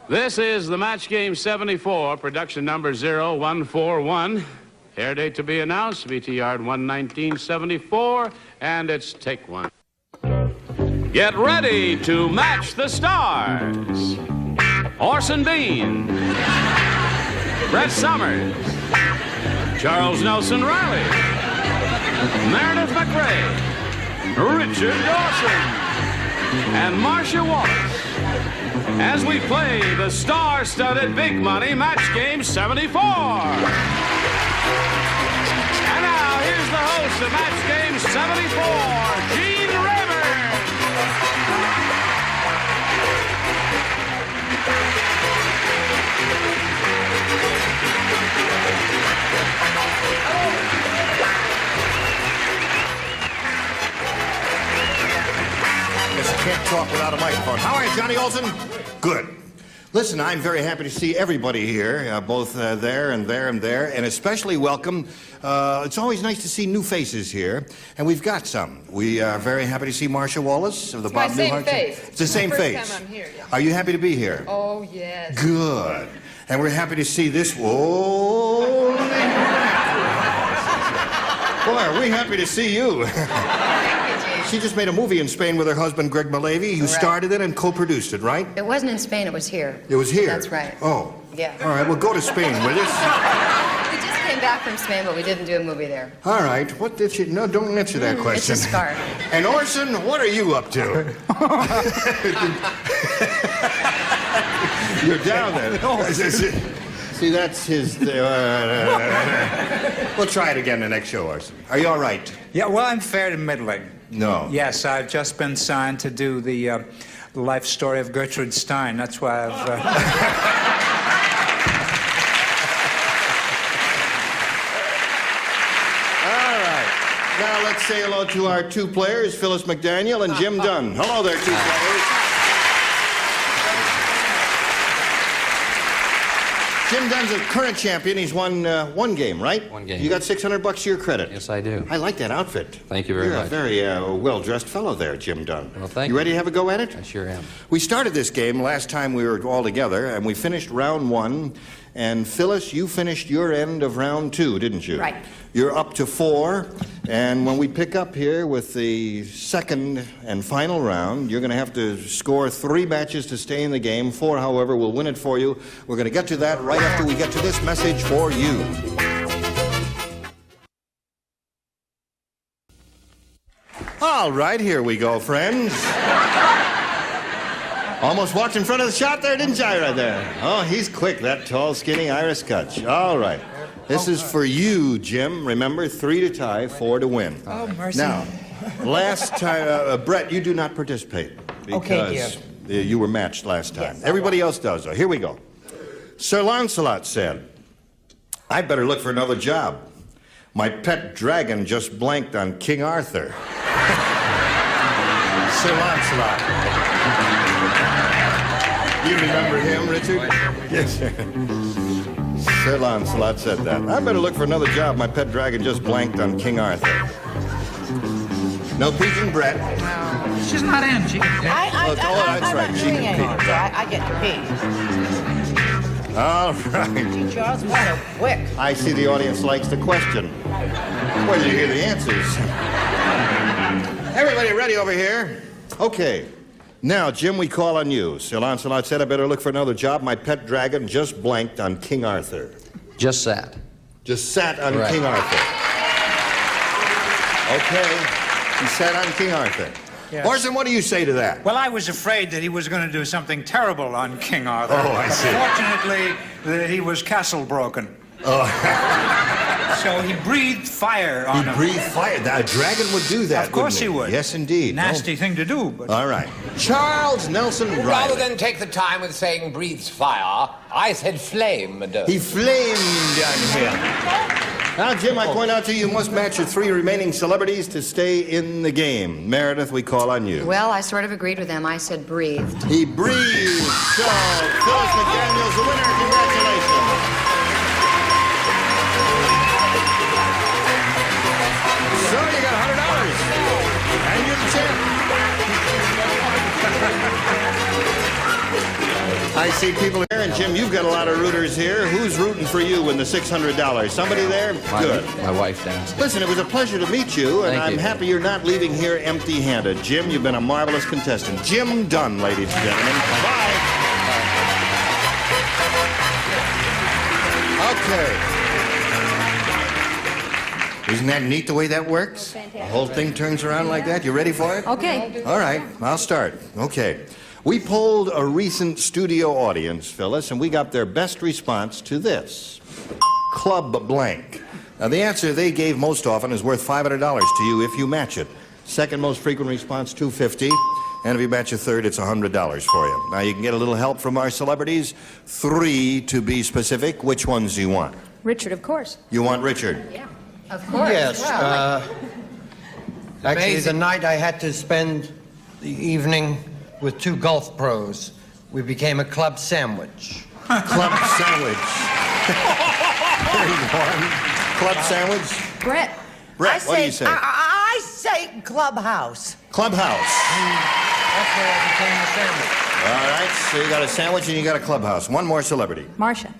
This is the Match Game 74, production number 0141. Air date to be announced, VT Yard 11974, and it's take one. Get ready to match the stars. Orson Bean, Brett Somers, Charles Nelson Riley, Meredith McRae, Richard Dawson, and Marcia Wallace as we play the star-studded Big Money Match Game 74. And now, here's the host of Match Game 74, Gene Rayburn. Guess you can't talk without a microphone. How are you, Johnny Olson? Good. Listen, I'm very happy to see everybody here, both there and there and there, and especially welcome. It's always nice to see new faces here, and we've got some. We are very happy to see Marcia Wallace of the Bob Newhart. Face. It's the same face. First time I'm here, yeah. Are you happy to be here? Oh, yes. Good. And we're happy to see this. Whoa. Boy, are we happy to see you. She just made a movie in Spain with her husband, Greg Malavy. You started it and co-produced it, right? It wasn't in Spain, it was here. It was here? That's right. Oh. Yeah. All right, well, go to Spain with us. We just came back from Spain, but we didn't do a movie there. All right, what did you... No, don't answer that question. It's a scar. And Orson, what are you up to? You're down there. See, that's his... We'll try it again the next show, Orson. Are you all right? Yeah, well, I'm fair to middling. No. Yes, I've just been signed to do the life story of Gertrude Stein. That's why I've... All right. Now let's say hello to our two players, Phyllis McDaniel and Jim Dunn. Hello there, two players. Jim Dunn's a current champion. He's won one game, right? One game. You got $600 to your credit. Yes, I do. I like that outfit. Thank you very You're much. You're a very well-dressed fellow there, Jim Dunn. Well, thank you. you. Ready to have a go at it? I sure am. We started this game last time we were all together, and we finished round one. And Phyllis, you finished your end of round two, didn't you? Right. You're up to 4, and when we pick up here with the second and final round, you're going to have to score 3 matches to stay in the game. 4, however, will win it for you. We're going to get to that right after we get to this message for you. All right, here we go, friends. Almost walked in front of the shot there, didn't I, right there? Oh, he's quick, that tall, skinny Irish Kutch. All right. This is for you, Jim. Remember, 3 to tie, 4 to win. Oh, mercy. Now, last time, Brett, you do not participate because you were matched last time. Yes, Everybody else does, though. Here we go. Sir Lancelot said, "I better look for another job. My pet dragon just blanked on King Arthur." Sir Lancelot. You remember him, Richard? Yes, sir. Sir Lancelot said that. I better look for another job. My pet dragon just blanked on King Arthur. No peeking, Brett. She's not in. She can pick. Oh, that's right. She can peek. I get to peek. All right. Charles, what a wick. I see the audience likes the question. Well, you hear the answers. Everybody ready over here? Okay. Now, Jim, we call on you. Sir Lancelot said I better look for another job. My pet dragon just blanked on King Arthur. Just sat. Just sat on Correct. King Arthur. Okay. He sat on King Arthur. Yes. Orson, what do you say to that? Well, I was afraid that he was going to do something terrible on King Arthur. Oh, I see. Fortunately, he was castle broken. Oh. So he breathed fire on He him. breathed fire. A dragon would do that, Of course wouldn't he would. Yes, indeed. Nasty thing to do, but... All right. Charles Nelson Rather Riley. than take the time with saying breathes fire, I said flamed. He flamed on him. Now, Jim, I point out to you, you must match your 3 remaining celebrities to stay in the game. Meredith, we call on you. Well, I sort of agreed with them. I said breathed. He breathed. So, Phyllis McDaniel's the winner. Congratulations. So, you got $100. And you're the champ. I see people here, and Jim, you've got a lot of rooters here. Who's rooting for you in the $600? Somebody there? Good. My wife downstairs. Listen, it was a pleasure to meet you, and Thank I'm you. happy you're not leaving here empty-handed. Jim, you've been a marvelous contestant. Jim Dunn, ladies and gentlemen. Bye. Okay. Isn't that neat the way that works? The whole thing turns around like that. You ready for it? Okay. All right, I'll start. Okay. We polled a recent studio audience, Phyllis, and we got their best response to this. Club blank. Now, the answer they gave most often is worth $500 to you if you match it. Second most frequent response, $250. And if you match a third, it's $100 for you. Now, you can get a little help from our celebrities. 3 to be specific. Which ones do you want? Richard, of course. You want Richard? Yeah, of course. Yes. Actually, the Amazing. night I had to spend the evening with 2 golf pros, we became a club sandwich. Club sandwich. There you go. Club sandwich. Brett. Brett, what do you say? I say clubhouse. Clubhouse. That's where I became a sandwich. All right, so you got a sandwich and you got a clubhouse. One more celebrity. Marcia.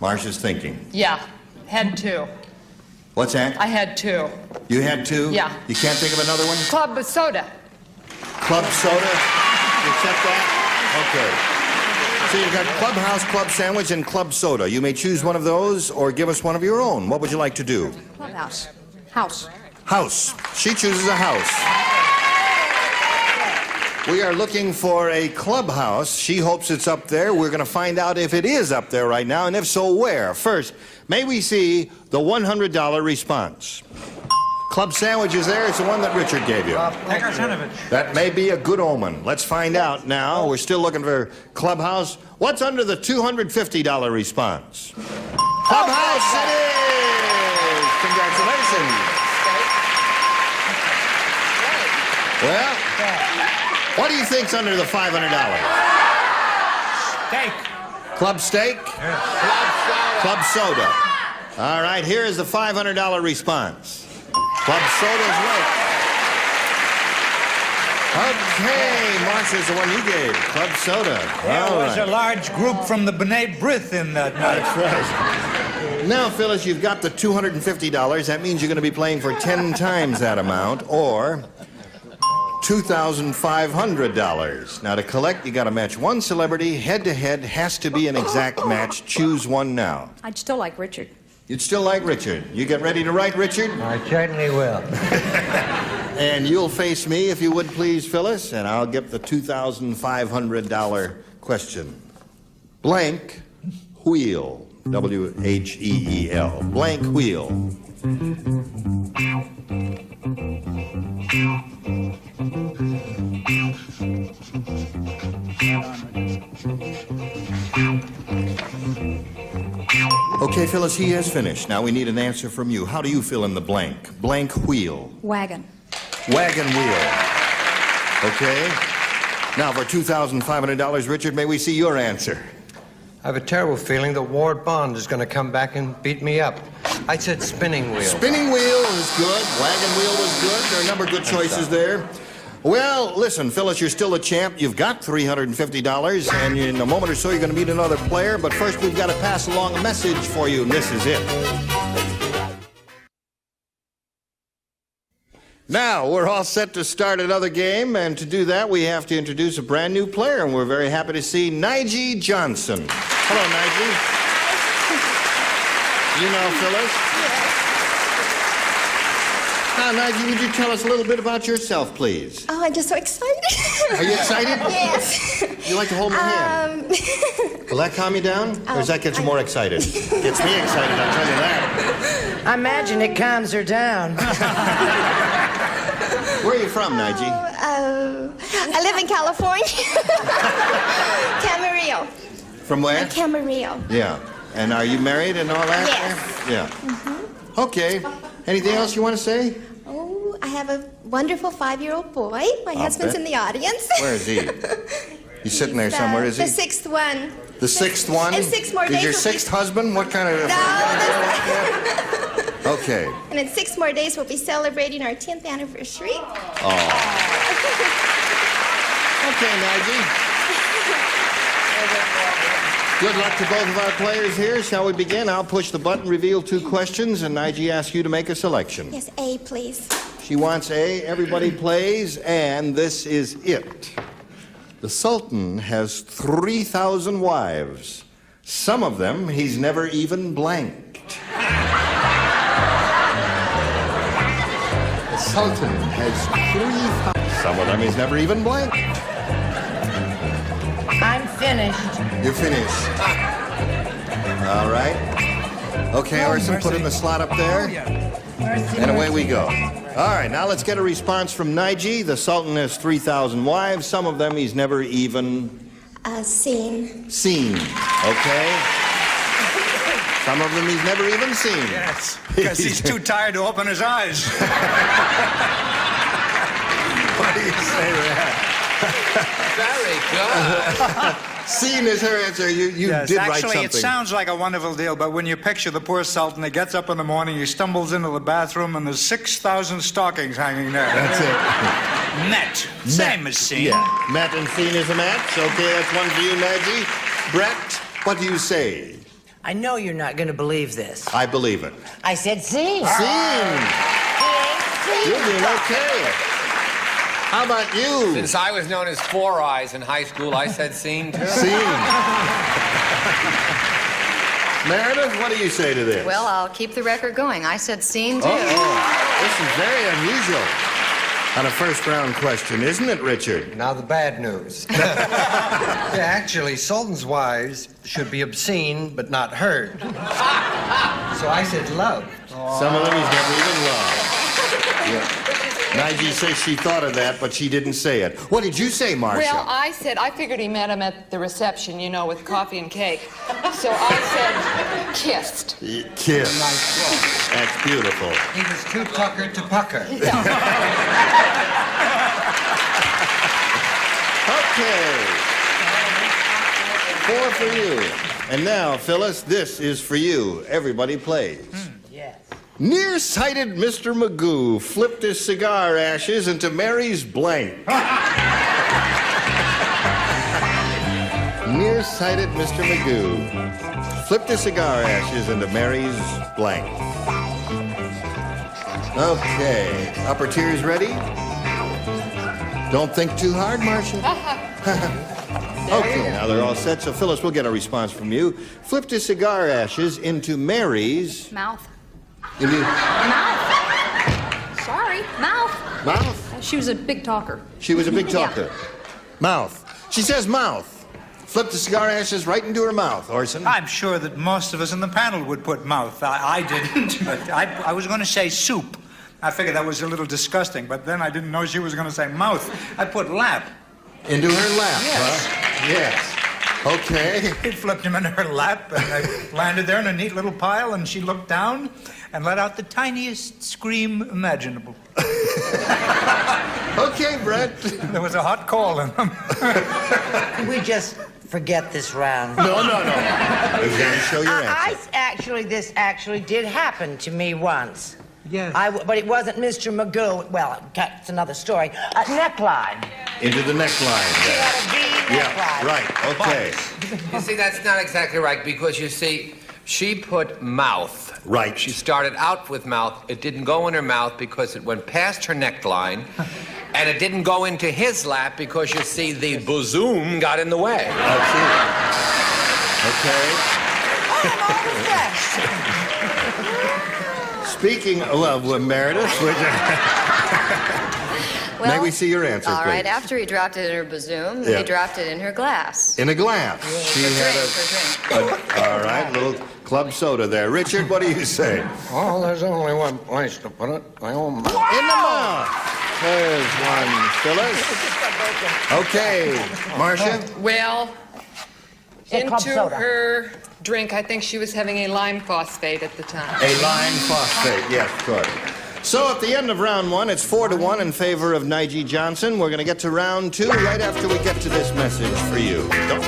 Marcia's thinking. Yeah, had 2. What's that? I had 2. You had 2? Yeah. You can't think of another one? Club soda. Club soda? You accept that? Okay. So you've got clubhouse, club sandwich, and club soda. You may choose one of those or give us one of your own. What would you like to do? Clubhouse. House. House. She chooses a house. We are looking for a clubhouse. She hopes it's up there. We're going to find out if it is up there right now, and if so, where. First, may we see the $100 response? Club sandwich is there. It's the one that Richard gave you. That may be a good omen. Let's find out now. We're still looking for clubhouse. What's under the $250 response? Clubhouse it is! Congratulations. Well, what do you think's under the $500? Steak. Club steak? Club soda. All right, here is the $500 response. Club soda is right. Okay, Marcia's the one you gave. Club soda. There All was right. a large group from the B'nai B'rith in that night. Right. Now, Phyllis, you've got the $250. That means you're going to be playing for 10 times that amount, or $2,500. Now, to collect, you got to match one celebrity. Head-to-head has to be an exact match. Choose one now. I'd still like Richard. You'd still like Richard. You get ready to write, Richard? I certainly will. And you'll face me, if you would please, Phyllis, and I'll get the $2,500 question. Blank wheel. W-H-E-E-L. Blank wheel. Okay, Phyllis, he has finished. Now we need an answer from you. How do you fill in the blank? Blank wheel. Wagon. Wagon wheel. Okay. Now for $2,500, Richard, may we see your answer? I have a terrible feeling that Ward Bond is going to come back and beat me up. I said spinning wheel. Spinning wheel is good. Wagon wheel was good. There are a number of good choices there. Well, listen, Phyllis, you're still a champ. You've got $350, and in a moment or so, you're going to meet another player. But first, we've got to pass along a message for you, and this is it. Now, we're all set to start another game, and to do that, we have to introduce a brand new player, and we're very happy to see Nige Johnson. Hello, Nige. You know Phyllis? Now, Nige, would you tell us a little bit about yourself, please? Oh, I'm just so excited. Are you excited? Yes. You like to hold my hand? Will that calm you down? Or does that get you more excited? Gets me excited, I'll tell you that. I imagine it calms her down. Where are you from, Nige? I live in California. Camarillo. From where? Camarillo. Yeah. And are you married and all that? Yes. Yeah. Okay. Anything else you want to say? Oh, I have a wonderful 5-year-old boy. My husband's bet. in the audience. Where is he? He's sitting there somewhere, is he? The 6th one. The 6th one? And 6 more Is days. your will 6th husband? What kind of... No, Okay. and in 6 more days, we'll be celebrating our 10th anniversary. Okay, Nige. Good luck to both of our players here. Shall we begin? I'll push the button, reveal 2 questions, and Nige asks you to make a selection. Yes, A, please. She wants A. Everybody plays, and this is it. The Sultan has 3,000 wives. Some of them he's never even blanked. The Sultan has 3,000. Some of them he's never even blanked. I'm finished. You're finished. All right. Okay, Orson, put in the slot up there. And away we go. All right, now let's get a response from Nige. The Sultan has 3,000 wives. Some of them he's never even Scene. seen. Okay? Some of them he's never even seen. Yes, because he's too tired to open his eyes. What do you say to that? Very good. Seen is her answer. You Yes, did write actually, something. it sounds like a wonderful deal, but when you picture the poor Sultan, he gets up in the morning, he stumbles into the bathroom, and there's 6,000 stockings hanging there. That's it. Met. Same as seen. Yeah. Matt and Seen is a match. Okay, that's one for you, Nige. Brett, what do you say? I know you're not going to believe this. I believe it. I said scene. Seen. You're doing okay. How about you? Since I was known as Four Eyes in high school, I said scene too. Seen. Meredith, what do you say to this? Well, I'll keep the record going. I said scene, too. This is very unusual on a first-round question, isn't it, Richard? Now the bad news. Yeah, actually, Sultan's wives should be obscene but not heard. So I said loved. Some of them he's never even loved. Yeah. Nige says she thought of that, but she didn't say it. What did you say, Marcia? Well, I figured he met him at the reception, you know, with coffee and cake. So I said kissed. Kiss. That's beautiful. He was too tucker to pucker. Okay. 4 for you. And now, Phyllis, this is for you. Everybody plays. Yes. Nearsighted Mr. Magoo flipped his cigar ashes into Mary's blank. Nearsighted Mr. Magoo flipped his cigar ashes into Mary's blank. Okay. Upper tiers ready? Don't think too hard, Marcia. Okay, now they're all set. So, Phyllis, we'll get a response from you. Flipped his cigar ashes into Mary's... Mouth. Into... Sorry, mouth. Mouth? She was a big talker. She was a big talker. Mouth. She says mouth. Flipped the cigar ashes right into her mouth, Orson. I'm sure that most of us in the panel would put mouth. I didn't, but I was going to say soup. I figured that was a little disgusting, but then I didn't know she was going to say mouth. I put lap. Into her lap, Yes. huh? Yes. Okay. It flipped him in her lap, and I landed there in a neat little pile, and she looked down and let out the tiniest scream imaginable. Okay, Brett. There was a hot call in them. Could we just forget this round? No. You got to show your answer. This actually did happen to me once. Yes. But it wasn't Mr. Magoo. Well, it's another story. A neckline. Into the neckline. She Yeah. had a V neckline. Yeah, right. Okay. You see, that's not exactly right because you see, she put mouth. Right. She started out with mouth. It didn't go in her mouth because it went past her neckline. And it didn't go into his lap because you see, the bosom got in the way. That's it. Okay. I'm all refreshed. Speaking of Meredith, may we see your answer, All right, please? after he dropped it in her bosom, Yeah. he dropped it in her glass. In a glass. She had For drink. all right, little club soda there. Richard, what do you say? Well, there's only one place to put it. My own mouth. In the mouth. There's one, Phyllis. Okay, Marcia. Well, Say club into soda. her drink, I think she was having a lime phosphate at the time. A lime phosphate, yes, good. So at the end of round 1, it's 4-1 in favor of Nige Johnson. We're going to get to round 2 right after we get to this message for you. Don't...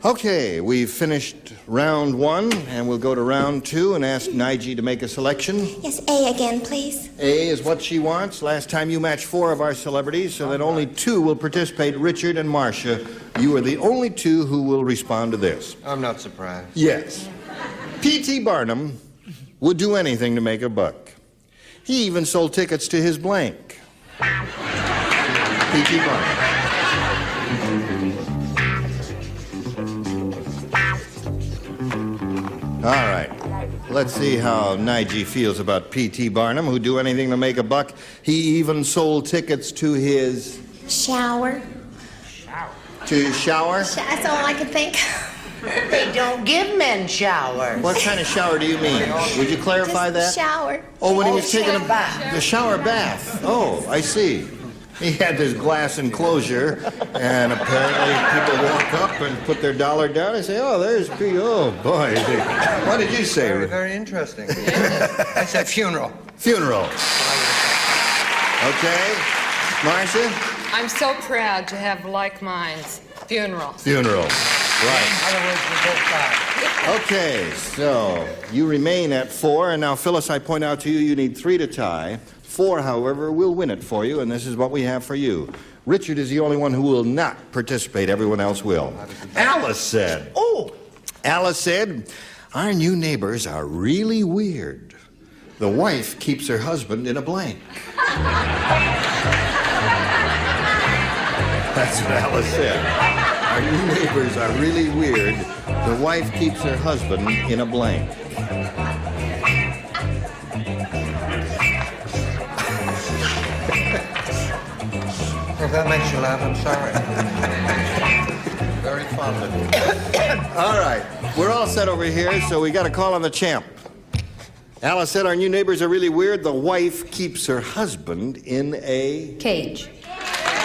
Okay, we've finished round 1, and we'll go to round 2 and ask Nige to make a selection. Yes, A again, please. A is what she wants. Last time you matched 4 of our celebrities, so that only 2 will participate, Richard and Marcia. You are the only 2 who will respond to this. I'm not surprised. Yes. P.T. Barnum would do anything to make a buck. He even sold tickets to his blank. P.T. Barnum. All right. Let's see how Nige feels about P.T. Barnum, who'd do anything to make a buck. He even sold tickets to his... Shower. To his shower? That's all I could think. They don't give men showers. What kind of shower do you mean? Would you clarify Just that? shower. Oh, when he Oh, was taking shower bath. the shower bath. Oh, I see. He had this glass enclosure, and apparently people walk up and put their dollar down and say, oh, there's P. Oh, boy. What did you say? Very, very interesting. I said funeral. Funeral. Okay. Marcia? I'm so proud to have like minds. Funeral. Funeral. Right. In other words, we both died. Okay, so you remain at 4, and now, Phyllis, I point out to you, you need 3 to tie. 4, however, will win it for you, and this is what we have for you. Richard is the only one who will not participate. Everyone else will. Alice said. Oh, Alice said, our new neighbors are really weird. The wife keeps her husband in a blank. That's what Alice said. Our new neighbors are really weird. The wife keeps her husband in a blank. If that makes you laugh, I'm sorry. Very fond of you. All right, we're all set over here, so we got a call on the champ. Alice said our new neighbors are really weird. The wife keeps her husband in a Cage.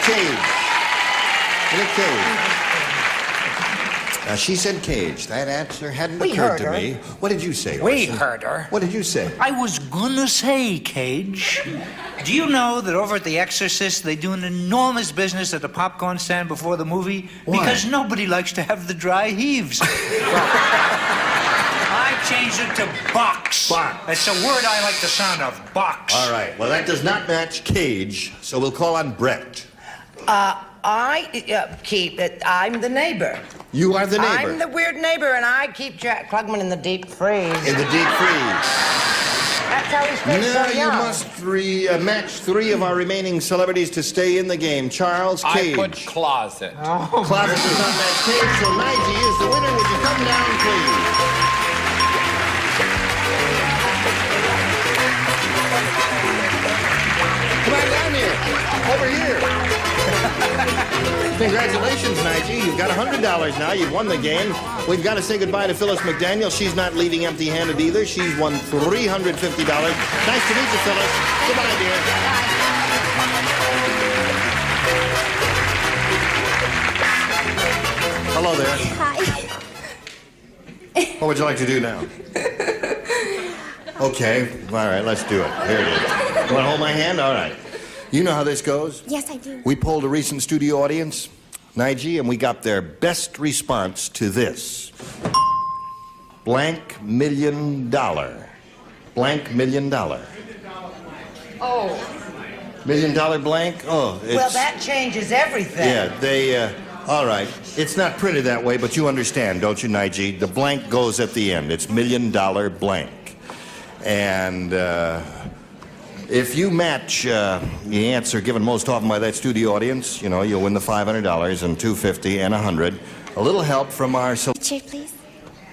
cage. In a cage. Now, she said cage. That answer hadn't We occurred heard to her. me. What did you say, We Orson? heard her. What did you say? I was gonna say, Cage. Do you know that over at The Exorcist they do an enormous business at the popcorn stand before the movie? Why? Because nobody likes to have the dry heaves. I changed it to box. Box. That's a word I like the sound of. Box. All right, well, that does not match cage, so we'll call on Brett. I keep it. I'm the neighbor. You are the neighbor. I'm the weird neighbor, and I keep Jack Klugman in the deep freeze. In the deep freeze. That's how he stays Now so you young. must match 3 of our remaining celebrities to stay in the game. Charles Cage. I put closet. Closet does not match Cage, so Nige is the winner. Would you come down, please? Come on down here. Over here. Congratulations, Nige. You've got $100 now. You've won the game. We've got to say goodbye to Phyllis McDaniel. She's not leaving empty-handed either. She's won $350. Nice to meet you, Phyllis. Goodbye, dear. Hello there. Hi. What would you like to do now? Okay. All right, let's do it. Here it is. You want to hold my hand? All right. You know how this goes? Yes, I do. We polled a recent studio audience, Nige, and we got their best response to this. Blank $1 million. Blank $1 million. Oh, $1 million blank? Oh, it's... Well, that changes everything. Yeah, they, all right. It's not printed that way, but you understand, don't you, Nige? The blank goes at the end. It's $1 million blank. And, if you match the answer given most often by that studio audience, you know, you'll win the $500 and $250 and $100. A little help from our... Richard, please.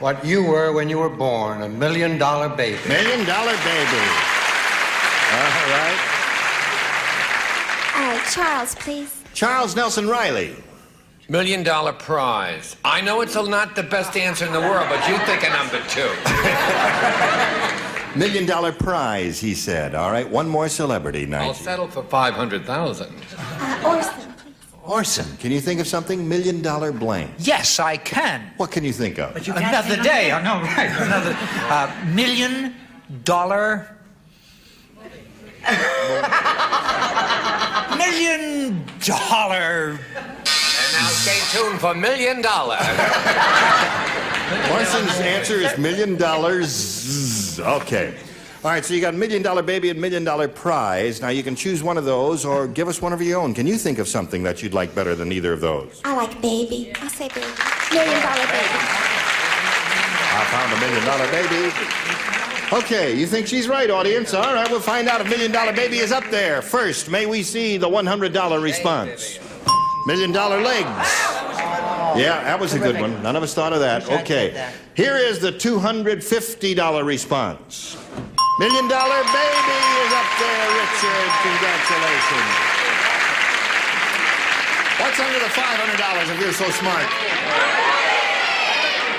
What you were when you were born, $1 million baby. $1 million baby. All right. All right, Charles, please. Charles Nelson Riley. $1 million prize. I know it's not the best answer in the world, but you think a number 2. $1 million prize, he said. All right, one more celebrity, I'll Nige. settle for 500,000. Orson, please. Orson. Can you think of something? $1 million blank. Yes, I can. What can you think of? Another day. I know, right. Another $1 million. $1 million. And Now stay tuned for $1 million. Marston's answer is $1 million. Okay. All right, so you got $1 Million Baby and $1 Million Prize. Now you can choose one of those or give us one of your own. Can you think of something that you'd like better than either of those? I like baby. I'll say baby. $1 million baby. I found $1 Million Baby. Okay, you think she's right, audience? All right, we'll find out if $1 Million Baby is up there. First, may we see the $100 response? $1 Million Legs. Yeah, that was a good one. None of us thought of that. Okay. Here is the $250 response. $1 Million Baby is up there, Richard. Congratulations. What's under the $500 if you're so smart?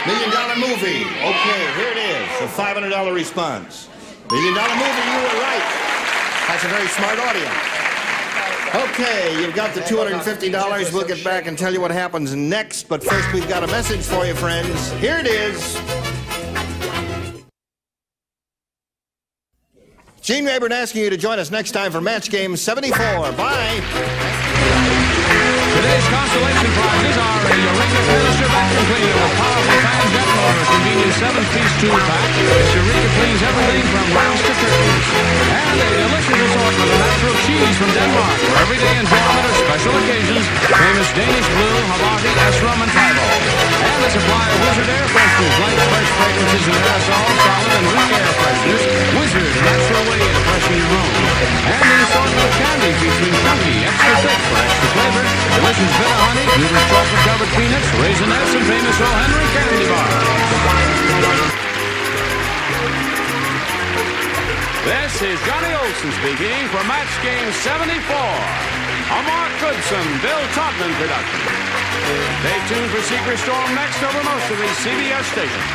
$1 Million Movie. Okay, here it is. A $500 response. $1 Million Movie, you were right. That's a very smart audience. Okay, you've got the $250. We'll get back and tell you what happens next. But first, we've got a message for you, friends. Here it is. Gene Rayburn asking you to join us next time for Match Game 74. Bye. Today's consolation prizes are a Eureka Canister vacuum cleaner with powerful fan jet motor, convenient 7-piece two-pack. This Eureka cleans everything from rounds to curtains. And a delicious assortment of natural cheese from Denmark for everyday enjoyment or special occasions. Famous Danish Blue, Havarti, Esrom, and Tyrol. And a supply of Wizard air fresheners, light fresh fragrances and aerosols, solid and weak air fresheners. Wizard, a natural way to freshen your room. And an assortment of candy featuring chunky, extra thick for extra flavor. Delicious bitter honey, Gruber's chocolate-covered peanuts, Raisinets, and famous O. Henry candy bar. This is Johnny Olson speaking for Match Game 74. A Mark Goodson, Bill Todman production. Stay tuned for Secret Storm next over most of these CBS stations.